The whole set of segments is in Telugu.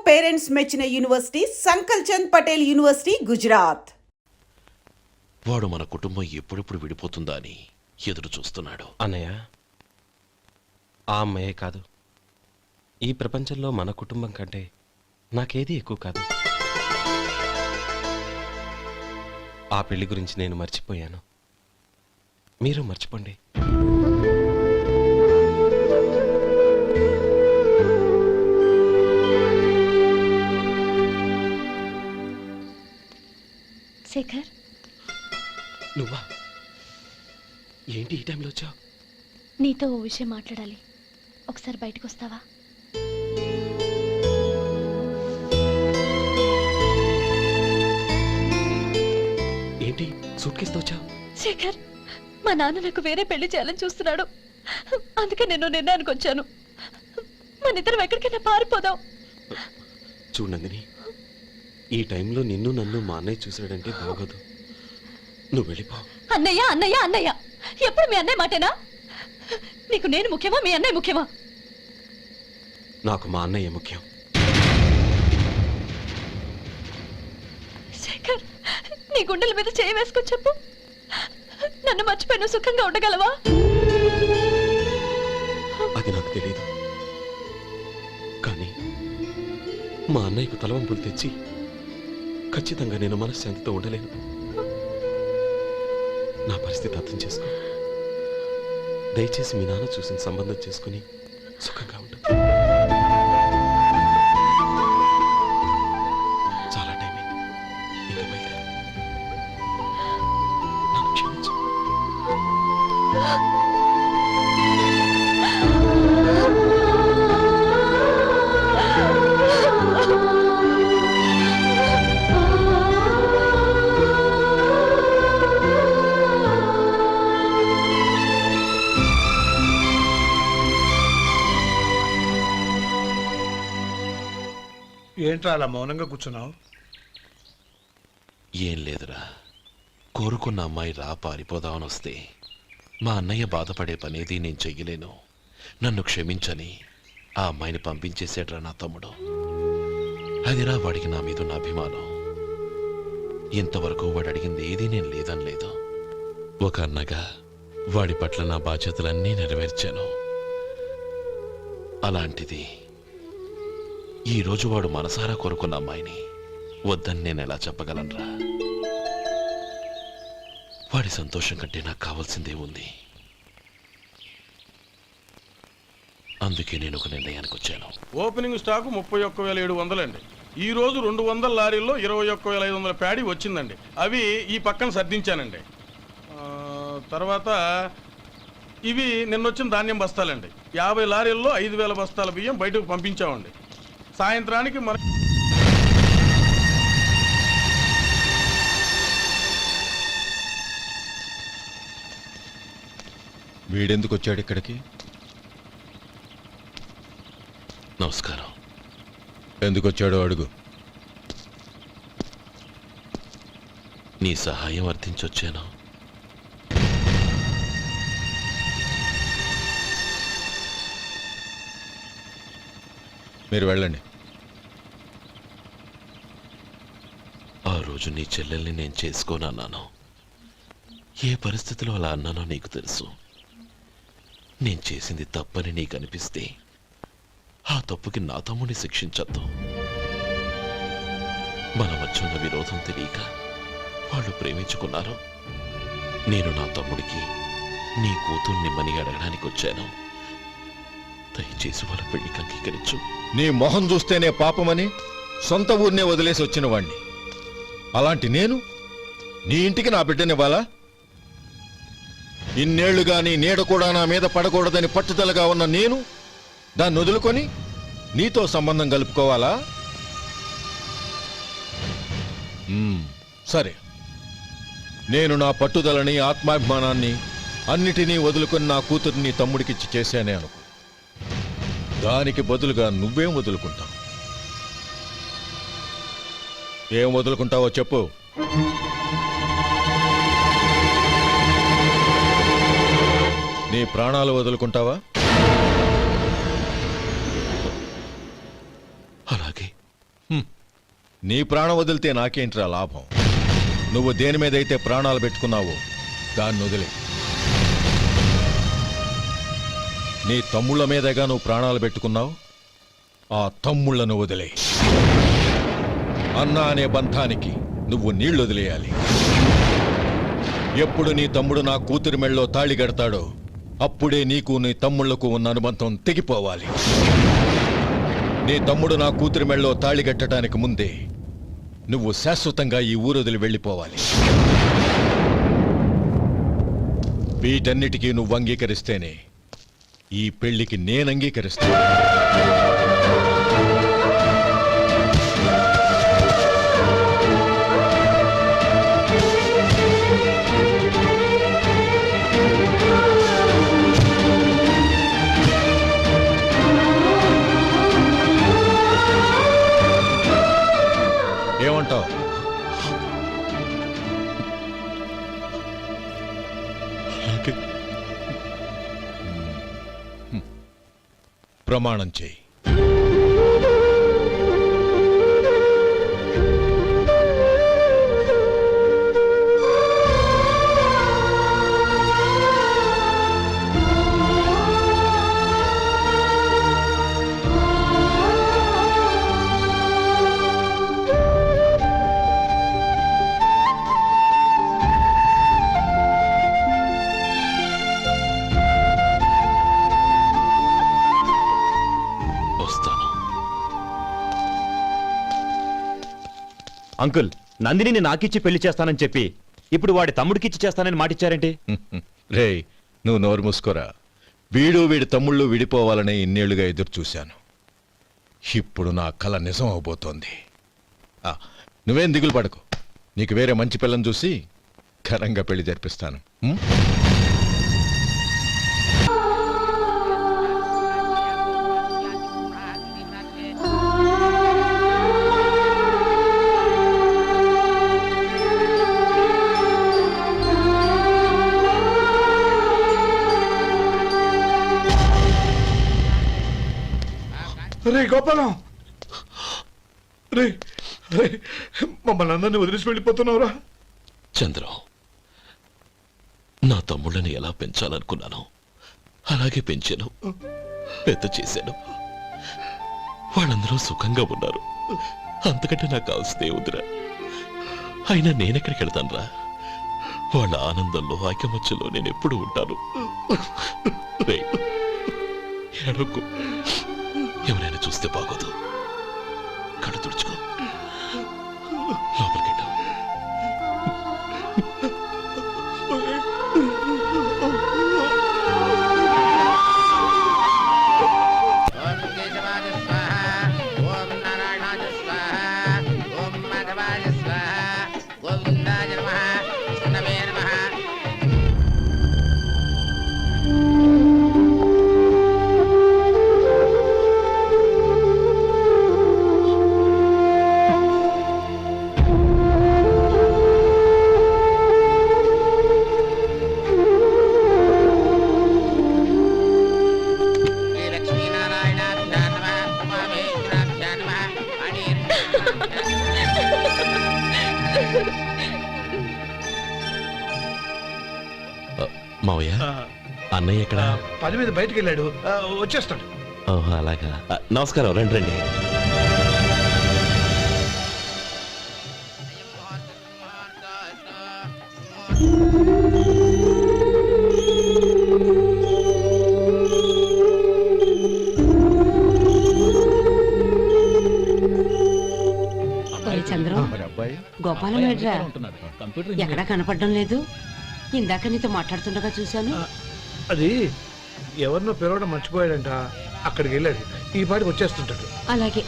పేరెంట్స్ మెచ్చిన యూనివర్సిటీ సంకల్ చంద్ పటేల్ యూనివర్సిటీ, గుజరాత్. వాడు మన కుటుంబం ఎప్పుడెప్పుడు విడిపోతుందా అని ఎదురు చూస్తున్నాడు. అన్నయ్య, ఆ అమ్మాయే కాదు, ఈ ప్రపంచంలో మన కుటుంబం కంటే నాకేది ఎక్కువ కాదు. ఆ పెళ్లి గురించి నేను మర్చిపోయాను, మీరు మర్చిపోండి. శేఖర్, నువ్వా? ఏంటి ఈ టైంలో వచ్చావు? నీతో ఓ విషయం మాట్లాడాలి. ఒకసారి బయటకు వస్తావా? ఏంటి సూట్ కేసుతో వచ్చావు? శేఖర్, మా నాన్న నాకు వేరే పెళ్లి చేయాలని చూస్తున్నాడు. అందుకే నేను నిర్ణయానికి వచ్చాను. మన ఇద్దరం ఎక్కడికైనా పారిపోదాం. చూడండి, ఈ టైంలో నిన్ను నన్ను మా అన్నయ్య చూసాడంటే బాగోదు. నువ్వు వెళ్ళిపో. అన్నయ్య అన్నయ్య అన్నయ్య, ఎప్పుడు మీ అన్నయ్య మాటేనా? నీకు నేను ముఖ్యమా, మీ అన్నయ్య ముఖ్యమా? నాకు మా అన్నయ్య ముఖ్యం. శేఖర్, నీ గుండెల మీద చేయి వేసుకొని చెప్పు, నన్ను మర్చిపోయిన సుఖంగా ఉండగలవా? అది నాకు తెలియదు, కానీ మా అన్నయ్యకు తలవంపులు తెచ్చి ఖచ్చితంగా నేను మనశ్శాంతితో ఉండలేను. నా పరిస్థితి అర్థం చేసుకో. దయచేసి మీ నాన్న చూసిన సంబంధం చేసుకుని సుఖంగా ఉంటుంది. చాలా టైం అయింది, ఇంకా బయలుదేరు. నన్ను క్షమించు. ఏంట్రా అలా మౌనంగా కూర్చున్నావు? ఏం లేదురా, కోరుకున్న అమ్మాయి రా పారిపోదామని వస్తే మా అన్నయ్య బాధపడే పనేది నేను చెయ్యలేను, నన్ను క్షమించని ఆ అమ్మాయిని పంపించేసాడ్రా నా తమ్ముడు. అదిరా వాడికి నా మీద ఉన్న అభిమానం. ఇంతవరకు వాడు అడిగింది ఏదీ నేను లేదనలేదు. ఒక అన్నగా వాడి పట్ల నా బాధ్యతలన్నీ నెరవేర్చాను. అలాంటిది ఈరోజు వాడు మనసారా కోరుకున్న అమ్మాయిని వద్దని నేను ఎలా చెప్పగలనరా? వాడి సంతోషం కంటే నాకు కావాల్సిందే ఉంది. అందుకే నేను ఒక నిర్ణయానికి వచ్చాను. ఓపెనింగ్ స్టాకు 31,700 అండి. ఈ రోజు 200 లారీల్లో 21,500 ప్యాడీ వచ్చిందండి. అవి ఈ పక్కన సర్దించానండి. తర్వాత ఇవి నిన్నొచ్చిన ధాన్యం బస్తాలండి. 50 లారీల్లో 5,000 బస్తాల బియ్యం బయటకు పంపించామండి. సాయంత్రానికి మన వీడెందుకు వచ్చాడు ఇక్కడికి? నమస్కారం. ఎందుకు వచ్చాడో అడుగు. నీ సహాయం అర్థించొచ్చాను. మీరు వెళ్ళండి. ఆ రోజు నీ చెల్లెల్ని నేను చేసుకోనన్నాను. ఏ పరిస్థితిలో అలా అన్నానో నీకు తెలుసు. నేను చేసింది తప్పని నీకు అనిపిస్తే ఆ తప్పుకి నా తమ్ముడిని శిక్షించద్దు. మన మధ్య ఉన్న విరోధం తెలియక వాళ్ళు ప్రేమించుకున్నారు. నేను నా తమ్ముడికి నీ కూతుర్నిమ్మని అడగడానికి వచ్చాను. దయచేసి వాళ్ళ పెళ్లికి అంగీకరించు. నీ మొహం చూస్తేనే పాపమని సొంత ఊరినే వదిలేసి వచ్చిన వాణ్ణి. అలాంటి నేను నీ ఇంటికి నా బిడ్డనివ్వాలా? ఇన్నేళ్లుగా నీ నీడ కూడా నా మీద పడకూడదని పట్టుదలగా ఉన్న నేను దాన్ని వదులుకొని నీతో సంబంధం కలుపుకోవాలా? సరే, నేను నా పట్టుదలని ఆత్మాభిమానాన్ని అన్నిటినీ వదులుకొని నా కూతుర్ని తమ్ముడికిచ్చి చేశానే అనుకో. దానికి బదులుగా నువ్వేం వదులుకుంటావు? ఏం వదులుకుంటావో చెప్పు. నీ ప్రాణాలు వదులుకుంటావా? అలాగే నీ ప్రాణం వదిలితే నాకేంట్రా లాభం? నువ్వు దేని మీదైతే ప్రాణాలు పెట్టుకున్నావో దాన్ని వదిలే. నీ తమ్ముళ్ళ మీదగా నువ్వు ప్రాణాలు పెట్టుకున్నావు, ఆ తమ్ముళ్లను వదిలే. అన్న అనే బంధానికి నువ్వు నీళ్లు వదిలేయాలి. ఎప్పుడు నీ తమ్ముడు నా కూతురి మెళ్ళలో తాళి కడతాడో అప్పుడే నీకు నీ తమ్ముళ్లకు ఉన్న అనుబంధం తెగిపోవాలి. నీ తమ్ముడు నా కూతురి మెళ్ళలో తాళి కట్టడానికి ముందే నువ్వు శాశ్వతంగా ఈ ఊరొదిలి వెళ్ళిపోవాలి. వీటన్నిటికీ నువ్వు అంగీకరిస్తేనే ఈ పెళ్లికి నేను అంగీకరిస్తాను. ఏమంటావు? ప్రమాణం చేయి. వస్తాను. అంకుల్, నందినిని నాకిచ్చి పెళ్లి చేస్తానని చెప్పి ఇప్పుడు వాడి తమ్ముడికిచ్చి చేస్తానని మాటిచ్చారేంటి? రేయ్, నువ్వు నోరు మూసుకోరా. వీడి తమ్ముళ్ళు విడిపోవాలనే ఇన్నేళ్లుగా ఎదురు చూశాను. ఇప్పుడు నా కల నిజం అవబోతోంది. నువ్వేం దిగులు పడకు. నీకు వేరే మంచి పిల్లని చూసి ఘనంగా పెళ్లి జరిపిస్తాను. రే గోపాలం, రే రే, మమ్మల్ని అందరినీ వదిలేసి వెళ్ళిపోతున్నావురా? చంద్రం, నా తమ్ముళ్ళని ఎలా పెంచాలనుకున్నానో అలాగే పెంచాను, పెద్ద చేశాను. వాళ్ళందరూ సుఖంగా ఉన్నారు. అంతకంటే నాకు కావాల్సిందే వద్దురా. అయినా నేనెక్కడికి వెళ్తానురా? వాళ్ళ ఆనందంలో ఐకమత్యంలో నేను ఎప్పుడు ఉంటాను. రేయ్, ఏడవకు. ఎవరైనా చూస్తే బాగోదు. కళ్ళు తుడుచుకో, లోపలికి వెళ్ళు. మావయ్య, అన్నయ్య ఎక్కడ? పని మీద బయటికి వెళ్ళాడు, వచ్చేస్తాడు. ఓహో, అలాగా. నమస్కారం, రండి రండి. చంద్రం, గోపాలం ఎడ్రా ఎక్కడా కనపడడం లేదు. ఇందాక నీతో మాట్లాడుతుండగా చూశాను. అది ఎవరినో పిలవడం మర్చిపోయాడంట, అక్కడికి వెళ్ళాడు. ఈ పాటికి వచ్చేస్తుంటాడు. అలాగే.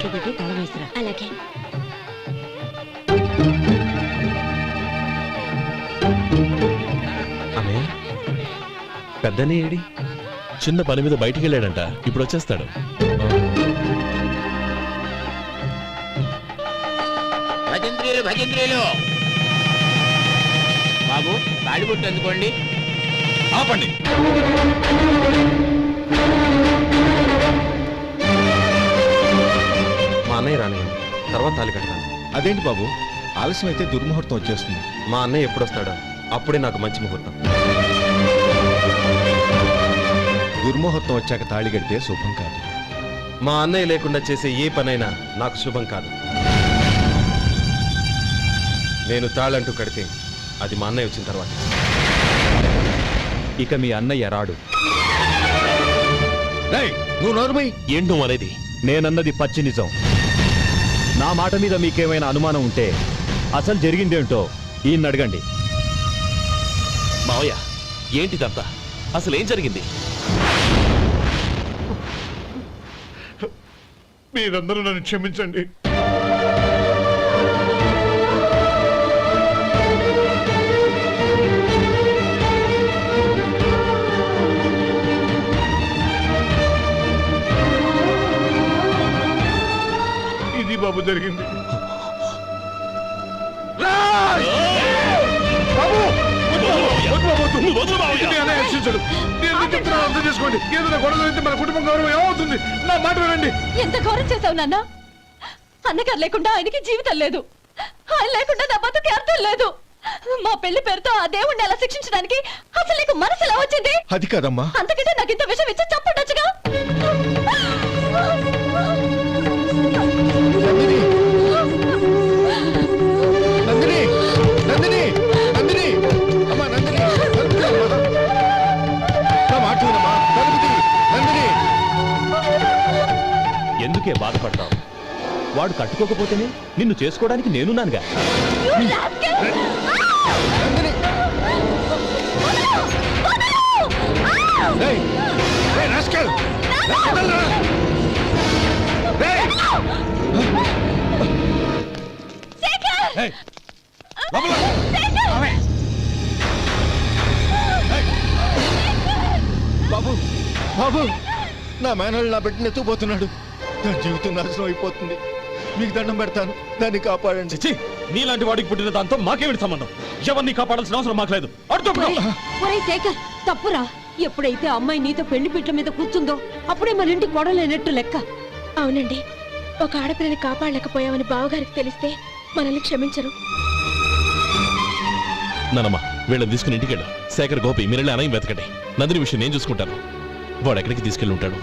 ఇంట్లో పెట్టి తాళం వేసిరా. అలాగే. అన్నయ్య పెద్దనే ఏడి? చిన్న పని మీద బయటికి వెళ్ళాడంట, ఇప్పుడు వచ్చేస్తాడు. భజంత్రీలు భజంత్రీలు బాబు తాడిబొట్టు అందుకోండి. ఆపండి. మా అన్నయ్య రానివ్వండి, తర్వాత తాళి కడతాను. అదేంటి బాబు, ఆలస్యం అయితే దుర్ముహూర్తం వచ్చేస్తుంది. మా అన్నయ్య ఎప్పుడు వస్తాడో అప్పుడే నాకు మంచి ముహూర్తం. దుర్ముహూర్తం వచ్చాక తాళి కడితే శుభం కాదు. మా అన్నయ్య లేకుండా చేసే ఏ పనైనా నాకు శుభం కాదు. నేను తాళంటూ కడితే అది మా అన్నయ్య వచ్చిన తర్వాత. ఇక మీ అన్నయ్య రాడు. రేయ్, నువ్వు నోరుమై. ఏంటో అనేది? నేనన్నది పచ్చి నిజం. నా మాట మీద మీకేమైనా అనుమానం ఉంటే అసలు జరిగిందేంటో ఈయన్ని అడగండి. మావయ్య, ఏంటిదంతా? అసలు ఏం జరిగింది? మీరందరూ నన్ను క్షమించండి. ఇది బాబు జరిగింది. బాబు! ఇది అలా రక్షించడు. నేను ఎందుకు చెప్తున్నానో అర్థం చేసుకోండి. ఏదైనా గొడవ జరిగితే మన కుటుంబం గౌరవం ఏమవుతుంది? నా మాట వినండి. ఎంత ఘోరం చేసావు నాన్న. అన్నగారు లేకుండా ఆయనకి జీవితం లేదు, ఆయన లేకుండా నా బతుకి అర్థం లేదు. మా పెళ్లి పేరుతో ఆ దేవుణ్ణి అలా శిక్షించడానికి అసలు నీకు మనసు ఎలా వచ్చింది? అది కాదమ్మా. అంతకంటే నాకు ఇంత విషయం ఇచ్చి చంపడొచ్చుగా. నందిని, నందిని, నందిని, అమ్మా నందిని, తలుపు తీ అమ్మా. నా మాట వినమ్మా, తలుపు తీ, నందిని. ఎందుకే బాధపడతావు? వాడు కట్టుకోకపోతేనే నిన్ను చేసుకోవడానికి నేనున్నానుగా. నందిని. రేయ్, రేయ్ రాస్కెల్. వదలరా. రేయ్. రేయ్, లోపల. బాబు, బాబు, నా మేనల్ని నా బిడ్డని ఎత్తుకుపోతున్నాడు. నా జీవితం నాశనం అయిపోతుంది. మీకు దండం పెడతాను, దాన్ని కాపాడండి. చిచ్చి, నీలాంటి వాడికి పుట్టిన దాంతో మాకేమిటి సంబంధం? ఎవరిని కాపాడాల్సిన అవసరం మాకు లేదు. ఒరేయ్ శేఖర్, తప్పురా. ఎప్పుడైతే అమ్మాయి నీతో పెళ్లి పీటల మీద కూర్చుందో అప్పుడే మన ఇంటి కొడలేనట్టు లెక్క. అవునండి, ఒక ఆడపిల్లని కాపాడలేకపోయామని బావగారికి తెలిస్తే మనల్ని క్షమించరు. నానమ్మ, వీళ్ళని తీసుకుని ఇంటికి వెళ్ళు. శేఖర్, గోపి, మీరెళ్ళి అన్నయ్య వెతకండి. నందిని విషయం నేను చూసుకుంటాను. వాడు ఎక్కడికి తీసుకెళ్ళి ఉంటాడు?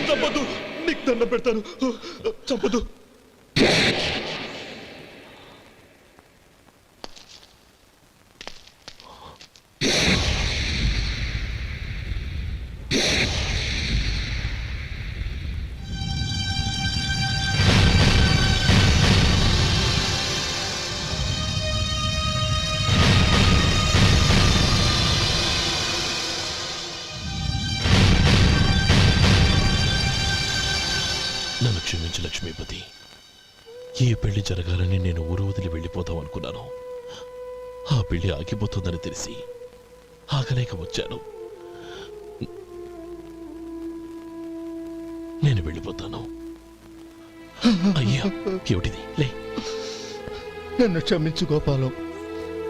చంపదు, నీకు దండ పెడతాను, చంపదు. నన్ను క్షమించు లక్ష్మీపతి. ఈ పెళ్లి జరగాలని నేను ఊరు వదిలి వెళ్ళిపోదాం అనుకున్నాను. ఆ పెళ్లి ఆగిపోతుందని తెలిసి ఆగలేక వచ్చాను. నేను వెళ్ళిపోతాను. అయ్యా, ఏమిటిది? లే. నన్ను క్షమించు గోపాలం.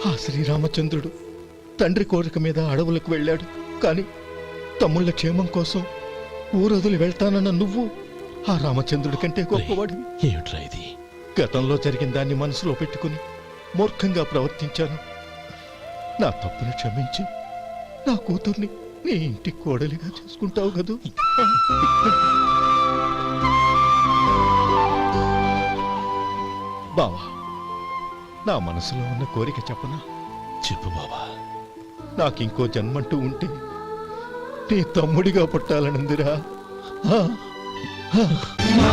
ఆ శ్రీరామచంద్రుడు తండ్రి కోరిక మీద అడవులకు వెళ్ళాడు. కానీ తమ్ముళ్ళ క్షేమం కోసం ఊరొదిలి వెళ్తానన్న నువ్వు ఆ రామచంద్రుడి కంటే గొప్పవాడివి. ఏమిట్రా ఇది? గతంలో జరిగిన దాన్ని మనసులో పెట్టుకుని మూర్ఖంగా ప్రవర్తించాను. నా తప్పును క్షమించి నా కూతుర్ని నీ ఇంటి కోడలిగా చేసుకుంటావు కదూ. బావా, నా మనసులో ఉన్న కోరిక చెప్పనా? చెప్పు బావా. నాకింకో జన్మంటూ ఉంటే నీ తమ్ముడిగా పుట్టాలనుందిరా. ఆ, ఆ.